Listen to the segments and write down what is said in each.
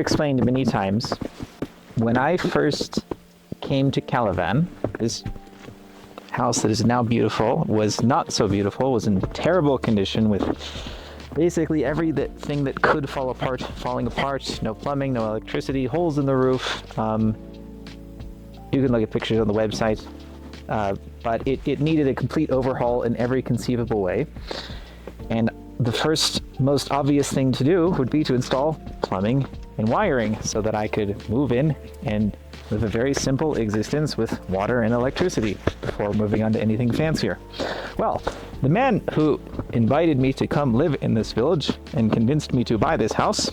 explained many times, when I first came to Kalavan, this house that is now beautiful was not so beautiful, was in terrible condition with basically everything that could fall apart, falling apart, no plumbing, no electricity, holes in the roof. You can look at pictures on the website, but it needed a complete overhaul in every conceivable way. And the first most obvious thing to do would be to install plumbing and wiring so that I could move in and live a very simple existence with water and electricity before moving on to anything fancier. Well, the man who invited me to come live in this village and convinced me to buy this house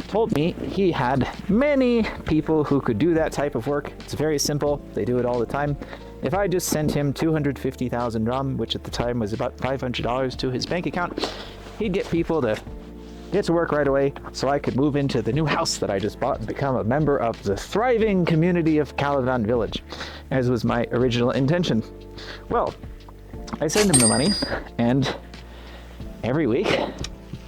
told me he had many people who could do that type of work. It's very simple. They do it all the time. If I just sent him 250,000 ram, which at the time was about $500 to his bank account, he'd get people to get to work right away so I could move into the new house that I just bought and become a member of the thriving community of Kalavan village, as was my original intention. Well, I sent him the money, and every week,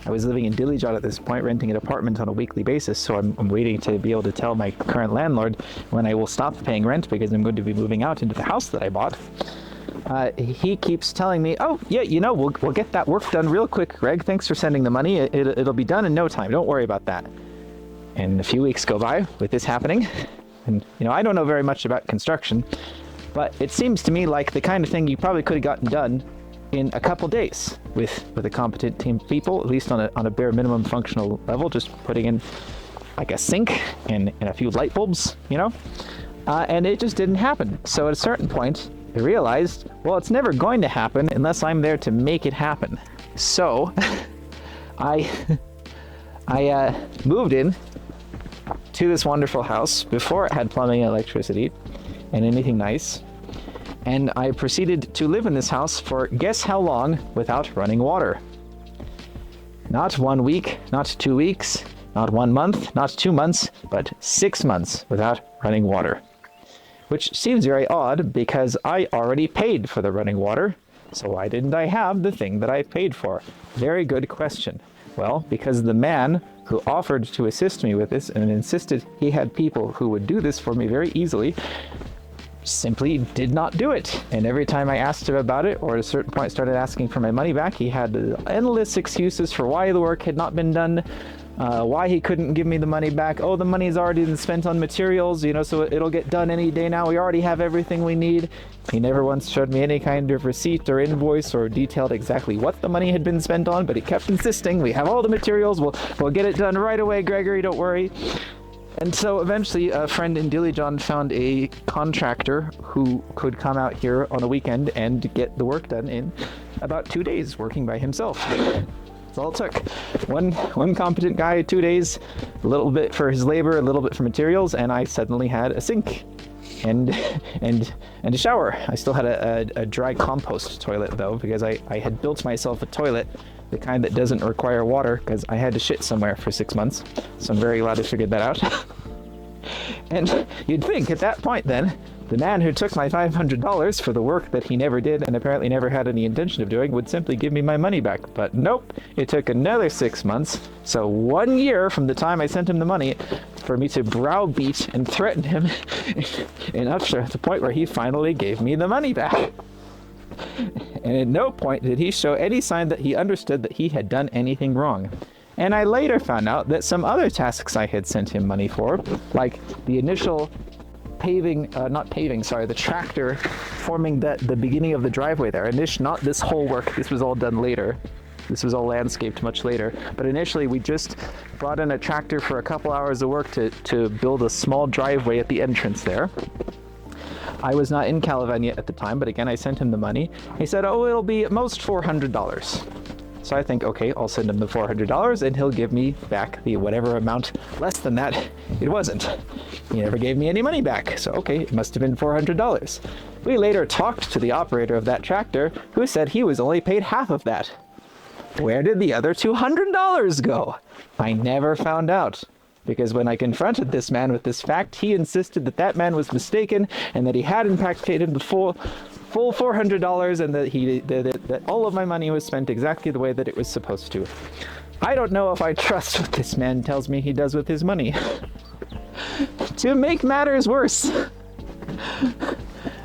I was living in derelict at this point, renting an apartment on a weekly basis, so I'm waiting to be able to tell my current landlord when I will stop paying rent because I'm going to be moving out into the house that I bought. He keeps telling me, oh, yeah, we'll get that work done real quick, Greg. Thanks for sending the money. It'll be done in no time. Don't worry about that. And a few weeks go by with this happening. And, I don't know very much about construction, but it seems to me like the kind of thing you probably could have gotten done in a couple days with a competent team of people, at least on a bare minimum functional level, just putting in like a sink and a few light bulbs, and it just didn't happen. So at a certain point, I realized, well, it's never going to happen unless I'm there to make it happen. So I moved in to this wonderful house before it had plumbing and electricity and anything nice. And I proceeded to live in this house for guess how long without running water. Not 1 week, not 2 weeks, not 1 month, not 2 months, but 6 months without running water. Which seems very odd because I already paid for the running water, so why didn't I have the thing that I paid for? Very good question. Well, because the man who offered to assist me with this and insisted he had people who would do this for me very easily simply did not do it. And every time I asked him about it, or at a certain point started asking for my money back, he had endless excuses for why the work had not been done, why he couldn't give me the money back. Oh, the money's already been spent on materials, so it'll get done any day now. We already have everything we need. He never once showed me any kind of receipt or invoice or detailed exactly what the money had been spent on, but he kept insisting, we have all the materials, we'll get it done right away, Gregory, don't worry. And so eventually a friend in Dilijan found a contractor who could come out here on a weekend and get the work done in about 2 days working by himself. That's all it took. One competent guy, 2 days, a little bit for his labor, a little bit for materials, and I suddenly had a sink and a shower. I still had a dry compost toilet though, because I had built myself a toilet, the kind that doesn't require water, because I had to shit somewhere for 6 months. So I'm very glad I figured that out. And you'd think at that point then, the man who took my $500 for the work that he never did and apparently never had any intention of doing would simply give me my money back. But nope, it took another 6 months. So 1 year from the time I sent him the money for me to browbeat and threaten him enough to the point where he finally gave me the money back. And at no point did he show any sign that he understood that he had done anything wrong. And I later found out that some other tasks I had sent him money for, like the initial the tractor forming the beginning of the driveway there. Not this whole work, this was all done later. This was all landscaped much later. But initially we just brought in a tractor for a couple hours of work to build a small driveway at the entrance there. I was not in Kalavan yet at the time, but again, I sent him the money. He said, oh, it'll be at most $400. So I think, okay, I'll send him the $400 and he'll give me back the whatever amount less than that it wasn't. He never gave me any money back, so okay, it must have been $400. We later talked to the operator of that tractor, who said he was only paid half of that. Where did the other $200 go? I never found out. Because when I confronted this man with this fact, he insisted that man was mistaken and that he had in fact paid him the full $400 and that all of my money was spent exactly the way that it was supposed to. I don't know if I trust what this man tells me he does with his money. To make matters worse,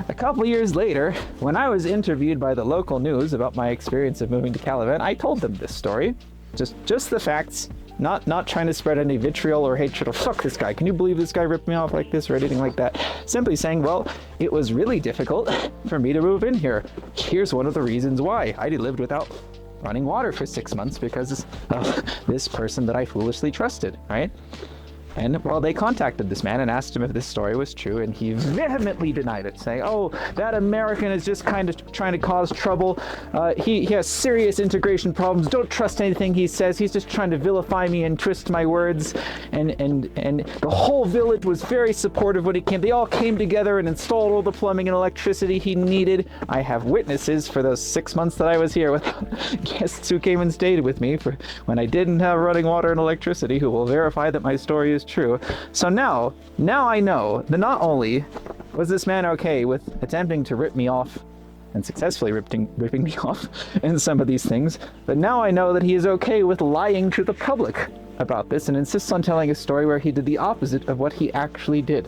a couple years later, when I was interviewed by the local news about my experience of moving to Kalavan, I told them this story. Just the facts, not trying to spread any vitriol or hatred or fuck this guy. Can you believe this guy ripped me off like this or anything like that? Simply saying, well, it was really difficult for me to move in here. Here's one of the reasons why. I lived without running water for 6 months because of this person that I foolishly trusted, right? And, well, they contacted this man and asked him if this story was true, and he vehemently denied it, saying, oh, that American is just kind of trying to cause trouble. He has serious integration problems. Don't trust anything he says. He's just trying to vilify me and twist my words. And the whole village was very supportive when he came. They all came together and installed all the plumbing and electricity he needed. I have witnesses for those 6 months that I was here with guests who came and stayed with me for when I didn't have running water and electricity, who will verify that my story is true. So now I know that not only was this man okay with attempting to rip me off and successfully ripping me off in some of these things, but now I know that he is okay with lying to the public about this and insists on telling a story where he did the opposite of what he actually did.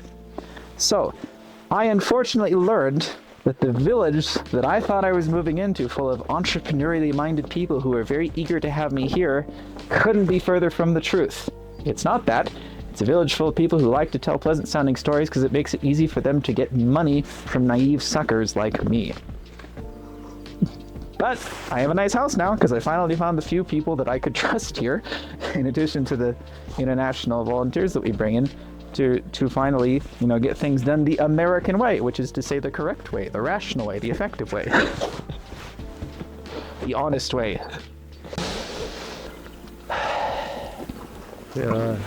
So I unfortunately learned that the village that I thought I was moving into, full of entrepreneurially minded people who were very eager to have me here, couldn't be further from the truth. It's not that. It's a village full of people who like to tell pleasant-sounding stories because it makes it easy for them to get money from naive suckers like me. But I have a nice house now because I finally found the few people that I could trust here, in addition to the international volunteers that we bring in to finally, get things done the American way, which is to say the correct way, the rational way, the effective way, the honest way. Yeah.